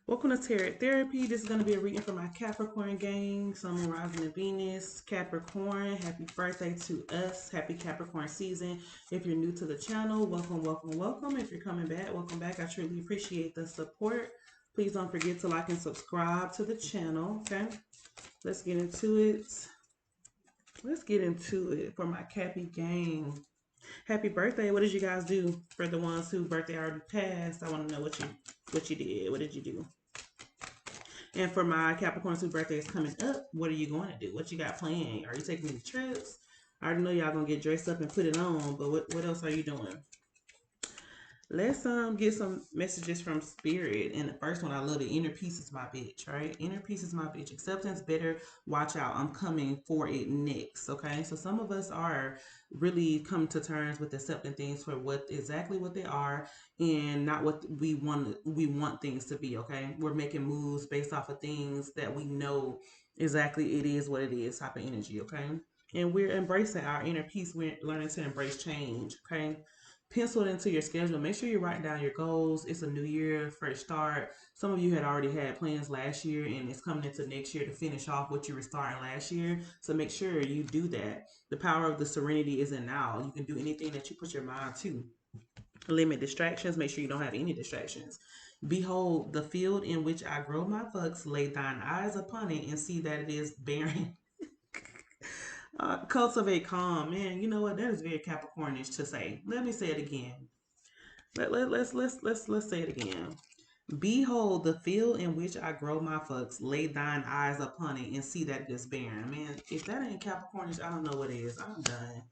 Welcome to Tarot Therapy. This is going to be a reading for my Capricorn gang, Sun, Moon, Rising, and Venus. Capricorn, happy birthday to us. Happy Capricorn season. If you're new to the channel, welcome, welcome, welcome. If you're coming back, welcome back. I truly appreciate the support. Please don't forget to like and subscribe to the channel, okay? Let's get into it. Let's get into it for my Cappy gang. Happy birthday. What did you guys do? For the ones whose birthday already passed, I want to know what you did. What did you do? And for my Capricorns whose birthday is coming up, what are you going to do? What you got planned? Are you taking any trips? I already know y'all gonna get dressed up and put it on, but what else are you doing? Let's get some messages from spirit. And the first one, I love it. Inner peace is my bitch, right? Inner peace is my bitch. Acceptance better. Watch out. I'm coming for it next. Okay. So some of us are really come to terms with accepting things for exactly what they are and not what we want things to be. Okay. We're making moves based off of things that we know exactly it is what it is type of energy. Okay. And we're embracing our inner peace. We're learning to embrace change. Okay, pencil it into your schedule. Make sure you write down your goals. It's a new year, fresh start. Some of you had already had plans last year, and it's coming into next year to finish off what you were starting last year. So make sure you do that. The power of the serenity is in now. You can do anything that you put your mind to. Limit distractions. Make sure you don't have any distractions. Behold, the field in which I grow my fucks, lay thine eyes upon it and see that it is barren. Cultivate calm, man. You know what? That is very Capricornish to say. Let me say it again. Let's say it again. Behold the field in which I grow my fucks. Lay thine eyes upon it and see that it is barren. Man, if that ain't Capricornish, I don't know what is. I'm done.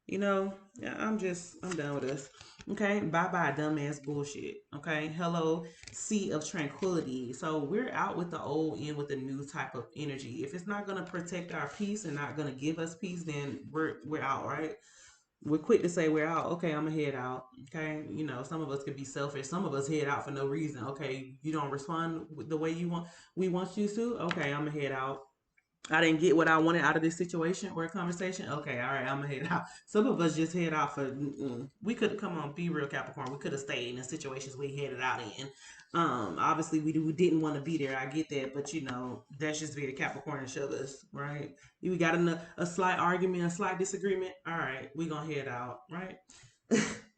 You know, yeah, I'm done with this. Okay, bye bye, dumbass bullshit. Okay, hello, sea of tranquility. So we're out with the old, in with the new type of energy. If it's not gonna protect our peace and not gonna give us peace, then we're out, right? We're quick to say we're out. Okay, I'm gonna head out. Okay, you know, some of us could be selfish. Some of us head out for no reason. Okay, you don't respond the way we want you to. Okay, I'm gonna head out. I didn't get what I wanted out of this situation or conversation. Okay, all right, I'm gonna head out. Some of us just head out for. We could come on, be real, Capricorn. We could have stayed in the situations we headed out in. Obviously we didn't want to be there. I get that, but you know that's just very Capricornish of us, right? We got a slight argument, a slight disagreement. All right, we gonna head out, right?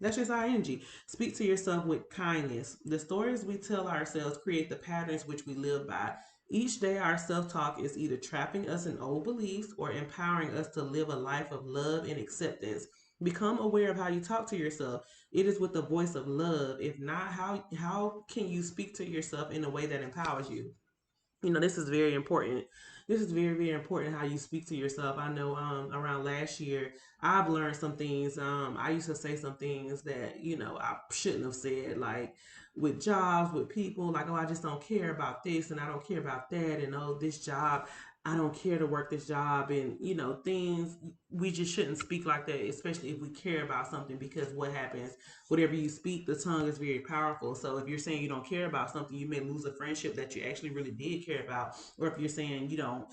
That's just our energy. Speak to yourself with kindness. The stories we tell ourselves create the patterns which we live by. Each day, our self talk is either trapping us in old beliefs or empowering us to live a life of love and acceptance. Become aware of how you talk to yourself. It is with the voice of love. If not, how can you speak to yourself in a way that empowers you? You know, this is very important. This is very, very important how you speak to yourself. I know around last year I've learned some things. I used to say some things that, you know, I shouldn't have said, like with jobs, with people, like, oh, I just don't care about this and I don't care about that, and oh, this job, I don't care to work this job, and you know, things we just shouldn't speak like that, especially if we care about something, because what happens, whatever you speak, the tongue is very powerful. So if you're saying you don't care about something, you may lose a friendship that you actually really did care about. Or if you're saying you don't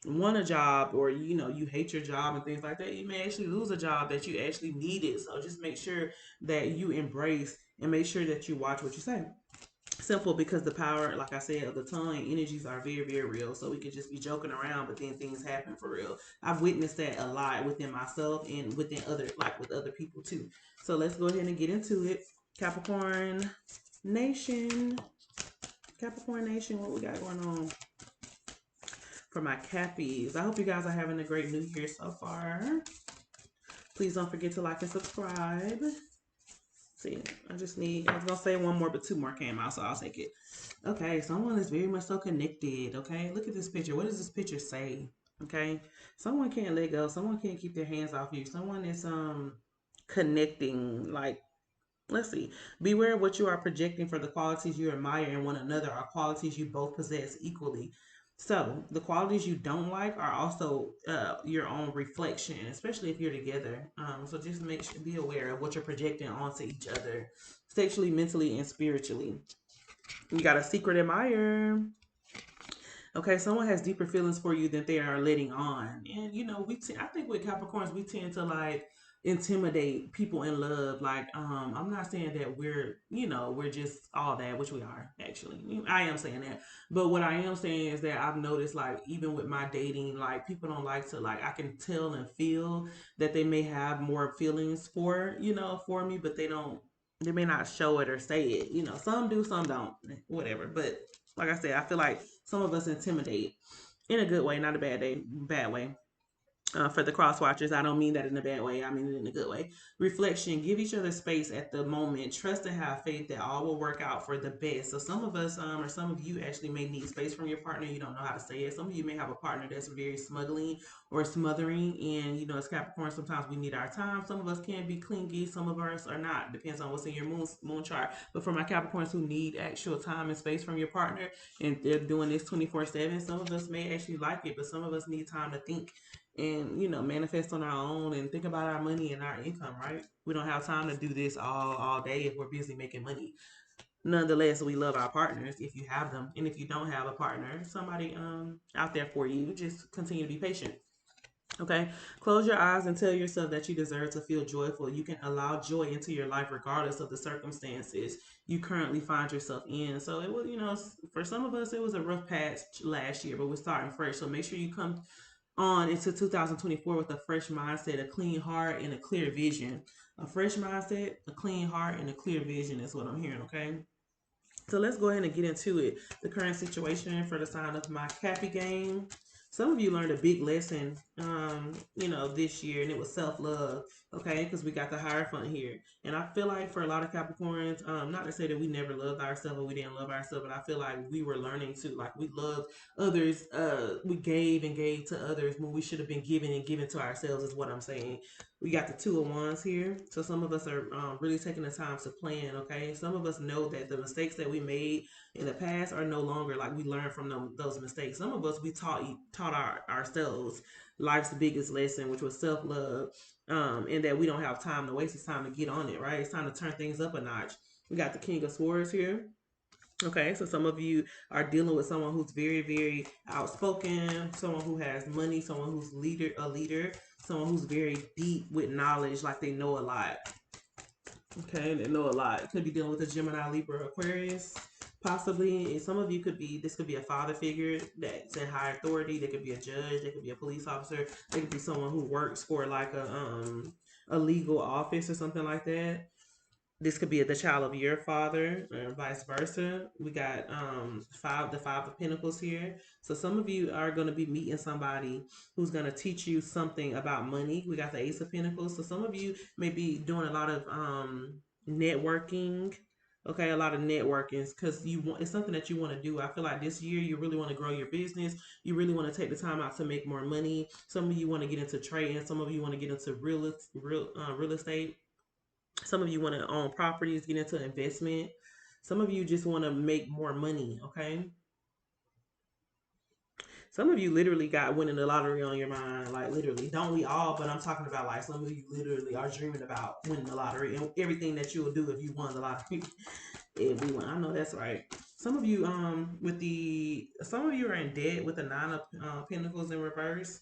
want a job, or you know you hate your job and things like that, you may actually lose a job that you actually needed. So just make sure that you embrace and make sure that you watch what you say. Simple, because the power, like I said, of the tongue and energies are very, very real. So we could just be joking around, but then things happen for real. I've witnessed that a lot within myself and within other, like with other people too. So let's go ahead and get into it. Capricorn Nation. Capricorn Nation, what we got going on for my Cappies? I hope you guys are having a great new year so far. Please don't forget to like and subscribe. See, I was gonna say one more, but two more came out, so I'll take it. Okay, someone is very much so connected. Okay, look at this picture. What does this picture say? Okay, someone can't let go. Someone can't keep their hands off you. Someone is connecting. Like, let's see. Beware of what you are projecting, for the qualities you admire in one another are qualities you both possess equally. So the qualities you don't like are also your own reflection, especially if you're together. So just be aware of what you're projecting onto each other, sexually, mentally, and spiritually. You got a secret admirer. Okay, someone has deeper feelings for you than they are letting on, and you know I think with Capricorns we tend to like intimidate people in love. Like, I'm not saying that we're just all that, which we are actually. I am saying that. But what I am saying is that I've noticed, like, even with my dating, like, people don't like to, like, I can tell and feel that they may have more feelings for me, but they may not show it or say it. Some do, some don't, whatever. But like I said, I feel like some of us intimidate in a good way, not a bad way. For the cross watchers, I don't mean that in a bad way. I mean it in a good way. Reflection: give each other space at the moment. Trust and have faith that all will work out for the best. So some of us, or some of you, actually may need space from your partner. You don't know how to say it. Some of you may have a partner that's very smuggling or smothering, and as Capricorn, sometimes we need our time. Some of us can be clingy. Some of us are not. Depends on what's in your moon chart. But for my Capricorns who need actual time and space from your partner, and they're doing this 24/7, some of us may actually like it, but some of us need time to think and manifest on our own and think about our money and our income, right? We don't have time to do this all day if we're busy making money. Nonetheless, we love our partners if you have them, and if you don't have a partner, somebody out there for you, just continue to be patient. Okay, close your eyes and tell yourself that you deserve to feel joyful. You can allow joy into your life regardless of the circumstances you currently find yourself in. So it was, for some of us, it was a rough patch last year, but we're starting fresh. So make sure you come on into 2024 with a fresh mindset, a clean heart, and a clear vision. A fresh mindset, a clean heart, and a clear vision is what I'm hearing, okay? So let's go ahead and get into it. The current situation for the sign of my Cappy game. Some of you learned a big lesson, this year, and it was self-love, okay? Because we got the Hierophant here. And I feel like for a lot of Capricorns, not to say that we never loved ourselves or we didn't love ourselves, but I feel like we were learning to, like, we loved others. We gave and gave to others when we should have been giving and giving to ourselves, is what I'm saying. We got the Two of Wands here. So some of us are really taking the time to plan, okay? Some of us know that the mistakes that we made in the past are no longer, like, we learned from those mistakes. Some of us, we taught ourselves life's biggest lesson, which was self-love, and that we don't have time to waste. It's time to get on it, right? It's time to turn things up a notch. We got the King of Swords here. Okay, so some of you are dealing with someone who's very, very outspoken, someone who has money, someone who's a leader, someone who's very deep with knowledge, like they know a lot. Okay, they know a lot. Could be dealing with a Gemini, Libra, Aquarius, possibly. And some of you this could be a father figure that's in high authority. They could be a judge. They could be a police officer. They could be someone who works for like a legal office or something like that. This could be the child of your father or vice versa. We got the five of pentacles here. So some of you are going to be meeting somebody who's going to teach you something about money. We got the ace of pentacles. So some of you may be doing a lot of networking. Okay, a lot of networking because it's something that you want to do. I feel like this year you really want to grow your business. You really want to take the time out to make more money. Some of you want to get into trading. Some of you want to get into real estate. Some of you want to own properties, get into investment. Some of you just want to make more money, okay? Some of you literally got winning the lottery on your mind, like literally. Don't we all? But I'm talking about like some of you literally are dreaming about winning the lottery and everything that you will do if you won the lottery. Everyone, I know that's right. Some of you, some of you are in debt with the Nine of Pentacles in reverse.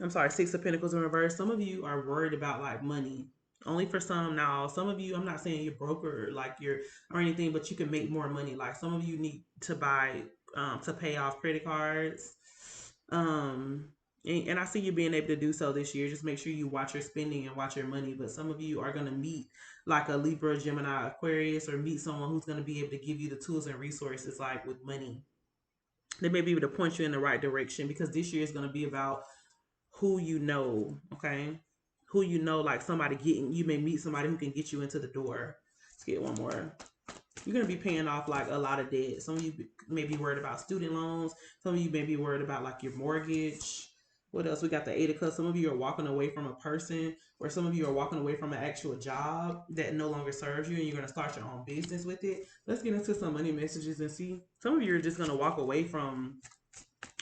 I'm sorry, Six of Pentacles in reverse. Some of you are worried about like money. Only for some now. Some of you, I'm not saying you're broke or like you're or anything, but you can make more money. Like some of you need to buy to pay off credit cards. Um and I see you being able to do so this year. Just make sure you watch your spending and watch your money. But some of you are gonna meet like a Libra, Gemini, Aquarius, or meet someone who's gonna be able to give you the tools and resources like with money. They may be able to point you in the right direction because this year is gonna be about who you know, okay? Who you know, like somebody you may meet somebody who can get you into the door. Let's get one more. You're going to be paying off like a lot of debt. Some of you may be worried about student loans. Some of you may be worried about like your mortgage. What else? We got the Eight of Cups. Some of you are walking away from a person, or some of you are walking away from an actual job that no longer serves you, and you're going to start your own business with it. Let's get into some money messages and see. Some of you are just going to walk away from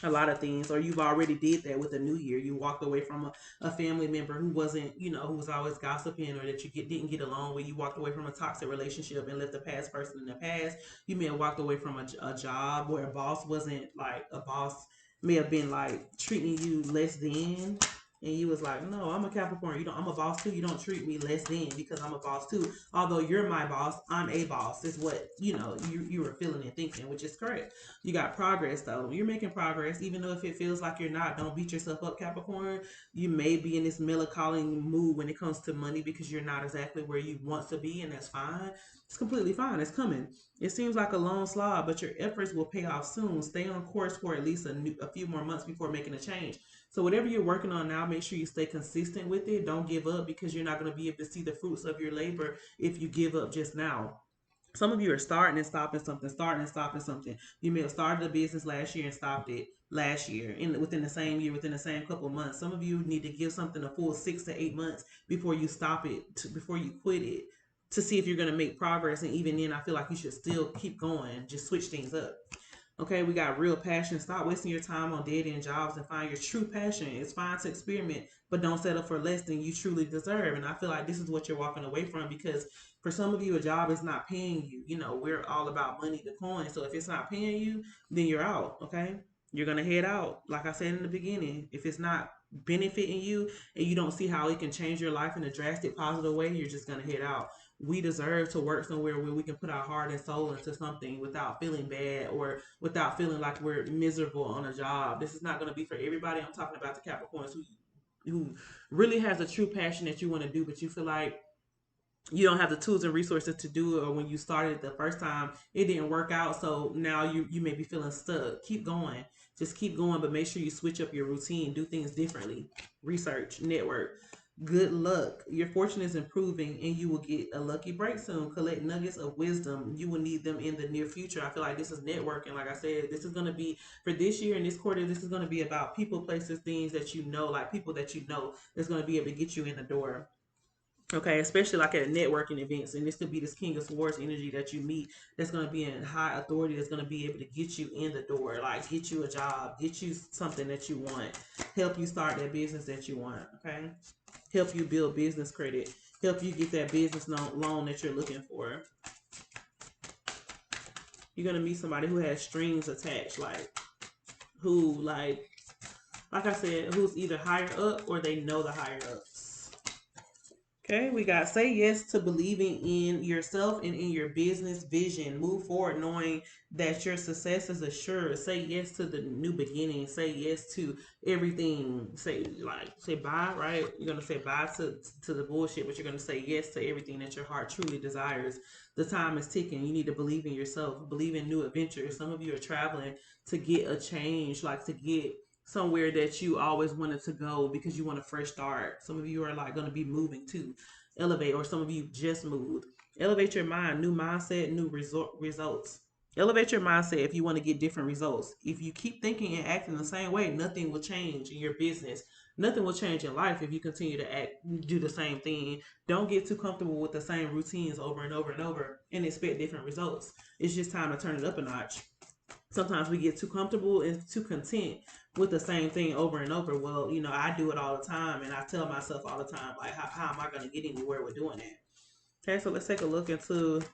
a lot of things, or you've already did that with the new year. You walked away from a family member who wasn't, who was always gossiping, or that you didn't get along with. You walked away from a toxic relationship and left the past person in the past. You may have walked away from a job where a boss wasn't like a boss, may have been like treating you less than. And you was like, no, I'm a Capricorn. I'm a boss too. You don't treat me less than because I'm a boss too. Although you're my boss, I'm a boss. Is what you were feeling and thinking, which is correct. You got progress though. You're making progress, even though if it feels like you're not. Don't beat yourself up, Capricorn. You may be in this melancholy mood when it comes to money because you're not exactly where you want to be, and that's fine. It's completely fine. It's coming. It seems like a long slog, but your efforts will pay off soon. Stay on course for at least a few more months before making a change. So whatever you're working on now, make sure you stay consistent with it. Don't give up because you're not going to be able to see the fruits of your labor if you give up just now. Some of you are starting and stopping something, starting and stopping something. You may have started a business last year and stopped it last year, within the same year, within the same couple of months. Some of you need to give something a full 6 to 8 months before you stop it, before you quit it, to see if you're going to make progress. And even then, I feel like you should still keep going. Just switch things up. Okay, we got real passion. Stop wasting your time on dead end jobs and find your true passion. It's fine to experiment, but don't settle for less than you truly deserve. And I feel like this is what you're walking away from because for some of you, a job is not paying you. We're all about money, the coin. So if it's not paying you, then you're out. Okay, you're gonna head out. Like I said in the beginning, if it's not benefiting you and you don't see how it can change your life in a drastic positive way, you're just gonna head out. We deserve to work somewhere where we can put our heart and soul into something without feeling bad or without feeling like we're miserable on a job. This is not going to be for everybody. I'm talking about the Capricorns who really has a true passion that you want to do, but you feel like you don't have the tools and resources to do it, or when you started the first time it didn't work out, so now you may be feeling stuck. Keep going, just keep going, but make sure you switch up your routine, do things differently, research, network. Good luck, your fortune is improving and you will get a lucky break soon. Collect nuggets of wisdom, you will need them in the near future. I feel like this is networking. Like I said, this is going to be for this year and this quarter. This is going to be about people, places, things that like people that that's going to be able to get you in the door. Okay, especially like at networking events, and this could be this King of Swords energy that you meet that's going to be in high authority, that's going to be able to get you in the door, like get you a job, get you something that you want, help you start that business that you want. Okay, help you build business credit, help you get that business loan that you're looking for. You're going to meet somebody who has strings attached, like who, like I said, who's either higher up or they know the higher ups. Okay, we got say yes to believing in yourself and in your business vision. Move forward knowing that your success is assured. Say yes to the new beginning. Say yes to everything. Say bye, right? You're gonna say bye to the bullshit, but you're gonna say yes to everything that your heart truly desires. The time is ticking. You need to believe in yourself, believe in new adventures. Some of you are traveling to get a change, like to get somewhere that you always wanted to go because you want a fresh start. Some of you are like going to be moving to elevate, or some of you just moved. Elevate your mind, new mindset, new results. Elevate your mindset if you want to get different results. If you keep thinking and acting the same way, nothing will change in your business. Nothing will change in life if you continue to do the same thing. Don't get too comfortable with the same routines over and over and over and expect different results. It's just time to turn it up a notch. Sometimes we get too comfortable and too content with the same thing over and over. Well, I do it all the time, and I tell myself all the time, like, how am I going to get anywhere with doing that? Okay, so let's take a look into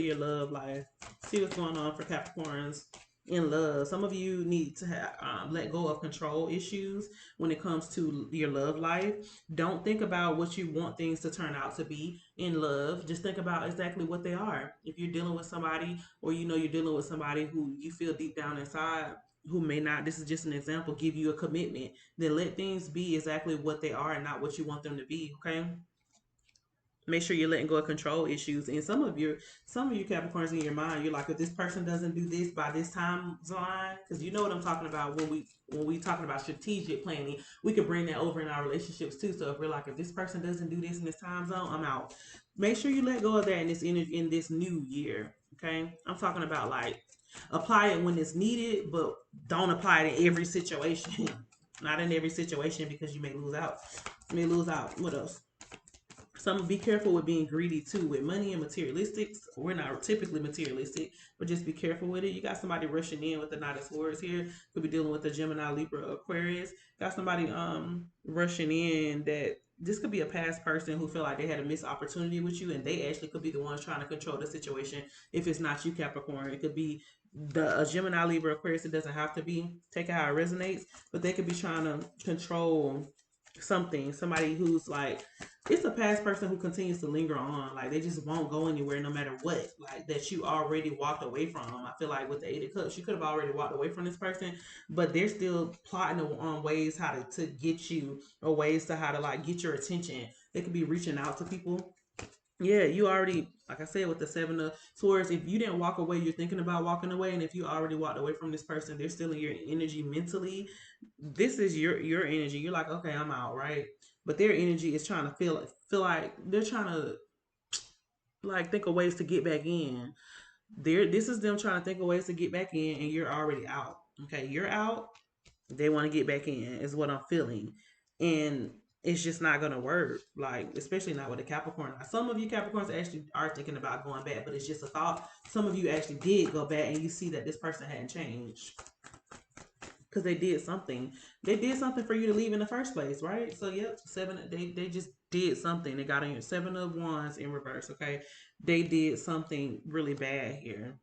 your love life. See what's going on for Capricorns in love. Some of you need to let go of control issues when it comes to your love life. Don't think about what you want things to turn out to be in love. Just think about exactly what they are. If you're dealing with somebody, or you're dealing with somebody who you feel deep down inside who may not, this is just an example, give you a commitment, then let things be exactly what they are and not what you want them to be. Okay, make sure you're letting go of control issues. And some of you Capricorns, in your mind, you're like, if this person doesn't do this by this time line, because you know what I'm talking about when we talking about strategic planning, we could bring that over in our relationships too. So if we're like, if this person doesn't do this in this time zone, I'm out. Make sure you let go of that in this energy in this new year. Okay, I'm talking about like apply it when it's needed, but don't apply it in every situation. Not in every situation, because you may lose out. What else? Some be careful with being greedy too with money and materialistics. We're not typically materialistic, but just be careful with it. You got somebody rushing in with the Knight of Swords here. Could be dealing with a Gemini, Libra, Aquarius. Got somebody rushing in that this could be a past person who feel like they had a missed opportunity with you, and they actually could be the ones trying to control the situation. If it's not you, Capricorn, it could be the a Gemini, Libra, Aquarius. It doesn't have to be. Take it how it resonates, but they could be trying to control something. Somebody who's like, it's a past person who continues to linger on, like they just won't go anywhere no matter what, like that you already walked away from. I feel like with the Eight of Cups, you could have already walked away from this person, but they're still plotting on ways how to get you, or ways to how to like get your attention. They could be reaching out to people. Yeah, you already, like I said, with the Seven of Swords, if you didn't walk away, you're thinking about walking away, and if you already walked away from this person, they're still in your energy mentally. This is your energy. You're like, okay, I'm out, right? But their energy is trying to feel like they're trying to like think of ways to get back in. This is them trying to think of ways to get back in, and you're already out. Okay, you're out. They want to get back in, is what I'm feeling, and it's just not gonna work. Like, especially not with a Capricorn. Some of you Capricorns actually are thinking about going back, but it's just a thought. Some of you actually did go back, and you see that this person hadn't changed because they did something. They did something for you to leave in the first place, right? So yep, seven. They just did something. They got on your Seven of Wands in reverse. Okay, they did something really bad here,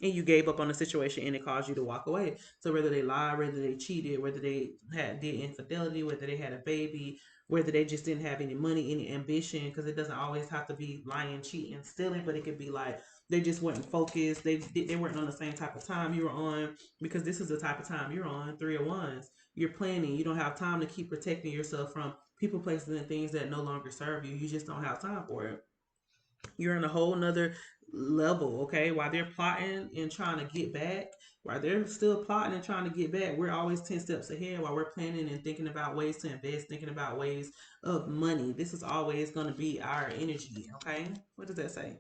and you gave up on the situation, and it caused you to walk away. So whether they lied, whether they cheated, whether they did infidelity, whether they had a baby, whether they just didn't have any money, any ambition, because it doesn't always have to be lying, cheating, stealing, but it could be like they just weren't focused. They weren't on the same type of time you were on, because this is the type of time you're on. Three of Wands. You're planning. You don't have time to keep protecting yourself from people, places, and things that no longer serve you. You just don't have time for it. You're on a whole nother level, okay? While they're plotting and trying to get back, while they're still plotting and trying to get back, we're always 10 steps ahead while we're planning and thinking about ways to invest, thinking about ways of money. This is always going to be our energy, okay? What does that say?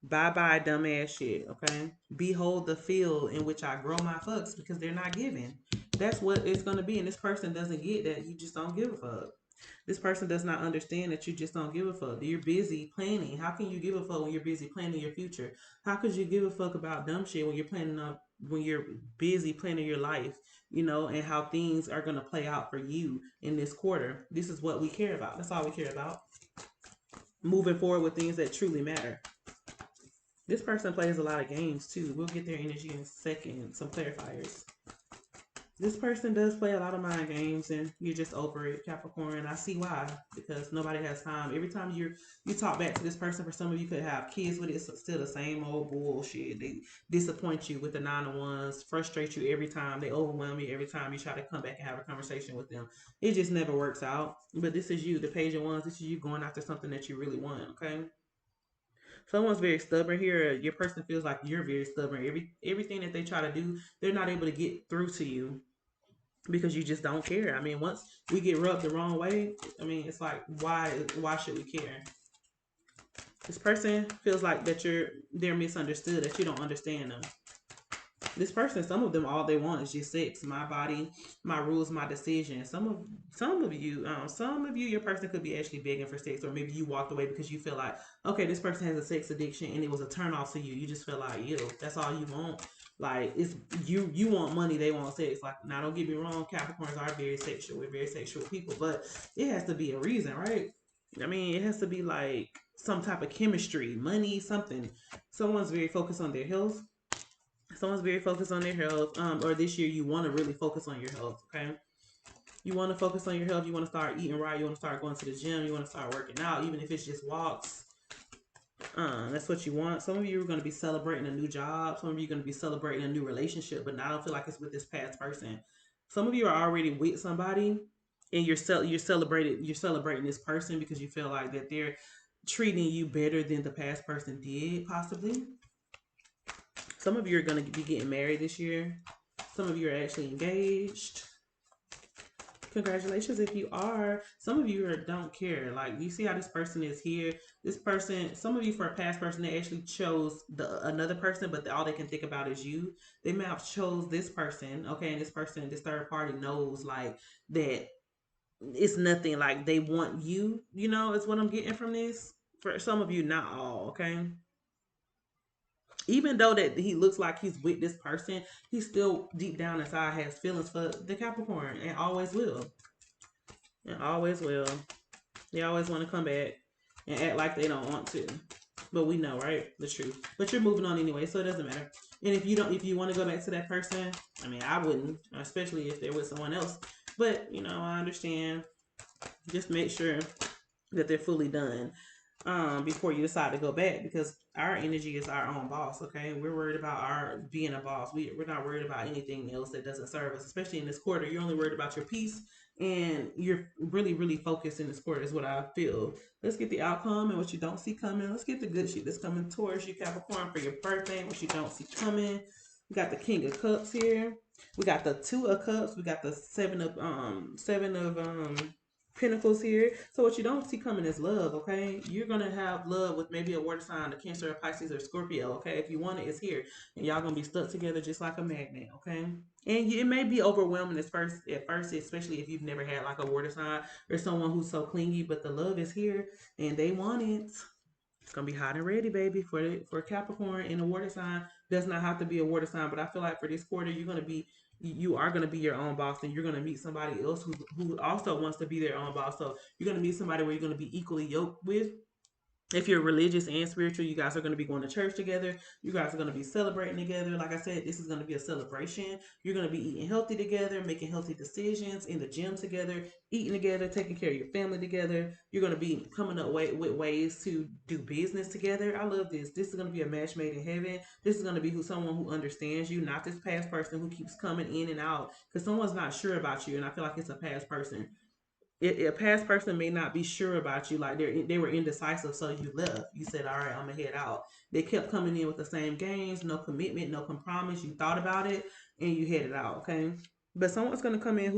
Bye bye, dumbass shit, okay? Behold the field in which I grow my fucks, because they're not giving. That's what it's going to be. And this person doesn't get that you just don't give a fuck. This person does not understand that you just don't give a fuck. You're busy planning. How can you give a fuck when you're busy planning your future? How could you give a fuck about dumb shit when you're planning on, when you're busy planning your life, and how things are going to play out for you in this quarter? This is what we care about. That's all we care about. Moving forward with things that truly matter. This person plays a lot of games too. We'll get their energy in a second. Some clarifiers. This person does play a lot of mind games, and you're just over it, Capricorn. I see why, because nobody has time. Every time you talk back to this person, for some of you could have kids with it, it's still the same old bullshit. They disappoint you with the Nine of Wands, frustrate you every time. They overwhelm you every time you try to come back and have a conversation with them. It just never works out. But this is you, the Page of Wands. This is you going after something that you really want. Okay. Someone's very stubborn here. Your person feels like you're very stubborn. Everything that they try to do, they're not able to get through to you because you just don't care. I mean, once we get rubbed the wrong way, I mean, it's like, why should we care? This person feels like that they're misunderstood, that you don't understand them. This person, some of them, all they want is just sex, my body, my rules, my decisions. Some of you, your person could be actually begging for sex, or maybe you walked away because you feel like, okay, this person has a sex addiction, and it was a turn off to you. You just feel like, ew, that's all you want. Like, it's you want money, they want sex. Like, now don't get me wrong, Capricorns are very sexual. We're very sexual people, but it has to be a reason, right? I mean, it has to be like some type of chemistry, money, something. Someone's very focused on their health. Someone's very focused on their health. Or this year you want to really focus on your health. Okay, you want to focus on your health. You want to start eating right. You want to start going to the gym. You want to start working out, even if it's just walks. That's what you want. Some of you are going to be celebrating a new job. Some of you are going to be celebrating a new relationship, but now I don't feel like it's with this past person. Some of you are already with somebody, and you're celebrating this person because you feel like that they're treating you better than the past person did, possibly. Some of you are going to be getting married this year. Some of you are actually engaged. Congratulations if you are. Some of you don't care. Like, you see how this person is here. This person, some of you, for a past person, they actually chose another person, but all they can think about is you. They may have chose this person, okay, and this person, this third party knows like that it's nothing. Like, they want you. Is what I'm getting from this. For some of you, not all, okay. Even though that he looks like he's with this person, he still deep down inside has feelings for the Capricorn and always will. and always will. They always want to come back and act like they don't want to. But we know, right? The truth. But you're moving on anyway, so it doesn't matter. And if you want to go back to that person, I mean, I wouldn't, especially if they're with someone else. But, I understand. Just make sure that they're fully done before you decide to go back, because our energy is our own boss. Okay, we're worried about our being a boss. We're not worried about anything else that doesn't serve us, especially in this quarter. You're only worried about your peace, and you're really focused in this quarter is what I feel. Let's get the outcome and what you don't see coming. Let's get the good shit that's coming towards you, Capricorn, for your birthday, what you don't see coming. We got the King of Cups here. We got the Two of Cups. We got the Seven of Pentacles here. So what you don't see coming is love, okay? You're gonna have love with maybe a water sign, a Cancer, a Pisces, or Scorpio, okay? If you want it, it's here, and y'all gonna be stuck together just like a magnet, okay? And it may be overwhelming at first, especially if you've never had like a water sign or someone who's so clingy. But the love is here, and they want it. It's gonna be hot and ready, baby, for Capricorn. And a water sign does not have to be a water sign, but I feel like for this quarter, you are gonna be your own boss, and you're gonna meet somebody else who also wants to be their own boss. So you're gonna meet somebody where you're gonna be equally yoked with. If you're religious and spiritual, you guys are going to be going to church together. You guys are going to be celebrating together. Like I said, this is going to be a celebration. You're going to be eating healthy together, making healthy decisions in the gym together, eating together, taking care of your family together. You're going to be coming up with ways to do business together. I love this. This is going to be a match made in heaven. This is going to be someone who understands you, not this past person who keeps coming in and out, because someone's not sure about you, and I feel like it's a past person. A past person may not be sure about you, like they were indecisive, so you left. You said, all right, I'm gonna head out. They kept coming in with the same games, no commitment, no compromise. You thought about it and you headed out. Okay, but someone's gonna come in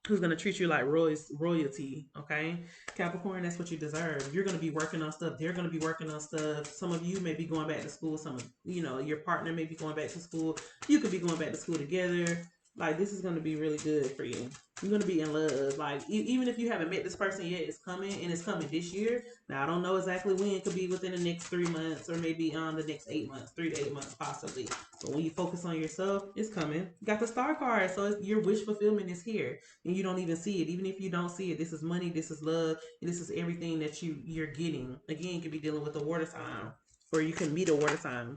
who's going to treat you like royalty, okay? Capricorn, that's what you deserve. You're going to be working on stuff. They're going to be working on stuff. Some of you may be going back to school. Some of, your partner may be going back to school. You could be going back to school together. Like, this is going to be really good for you. You're going to be in love. Like, even if you haven't met this person yet, it's coming, and it's coming this year. Now, I don't know exactly when. It could be within the next 3 months, or maybe the next 8 months, 3 to 8 months, possibly. But when you focus on yourself, it's coming. You got the star card, so your wish fulfillment is here, and you don't even see it. Even if you don't see it, this is money, this is love, and this is everything that you're getting. Again, you could be dealing with a water sign, or you can meet a water sign.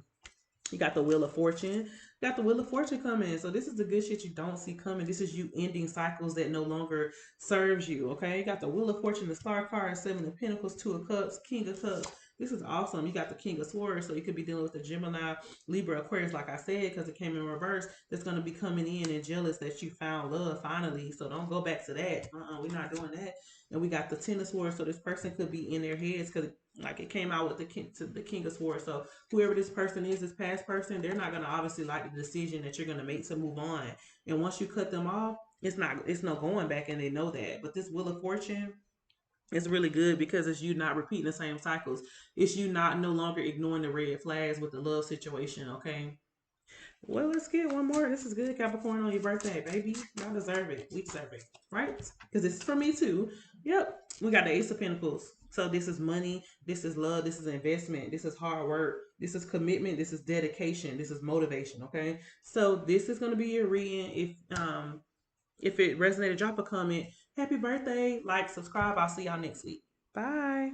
You got the Wheel of Fortune. You got the Wheel of Fortune coming. So this is the good shit you don't see coming. This is you ending cycles that no longer serves you. Okay. You got the Wheel of Fortune, the Star card, Seven of Pentacles, Two of Cups, King of Cups. This is awesome. You got the King of Swords, so you could be dealing with the Gemini, Libra, Aquarius, like I said, because it came in reverse. That's going to be coming in and jealous that you found love finally. So don't go back to that. We're not doing that. And we got the Ten of Swords, so this person could be in their heads because like it came out with the King of Swords. So whoever this person is, this past person, they're not gonna obviously like the decision that you're gonna make to move on. And once you cut them off, it's no going back, and they know that. But this Wheel of Fortune, it's really good because it's you not repeating the same cycles. It's you not no longer ignoring the red flags with the love situation. Okay. Well, let's get one more. This is good, Capricorn, on your birthday, baby. Y'all deserve it. We deserve it, right? Because this is for me too. Yep. We got the Ace of Pentacles. So this is money. This is love. This is investment. This is hard work. This is commitment. This is dedication. This is motivation. Okay. So this is gonna be your reading. If it resonated, drop a comment. Happy birthday. Like, subscribe. I'll see y'all next week. Bye.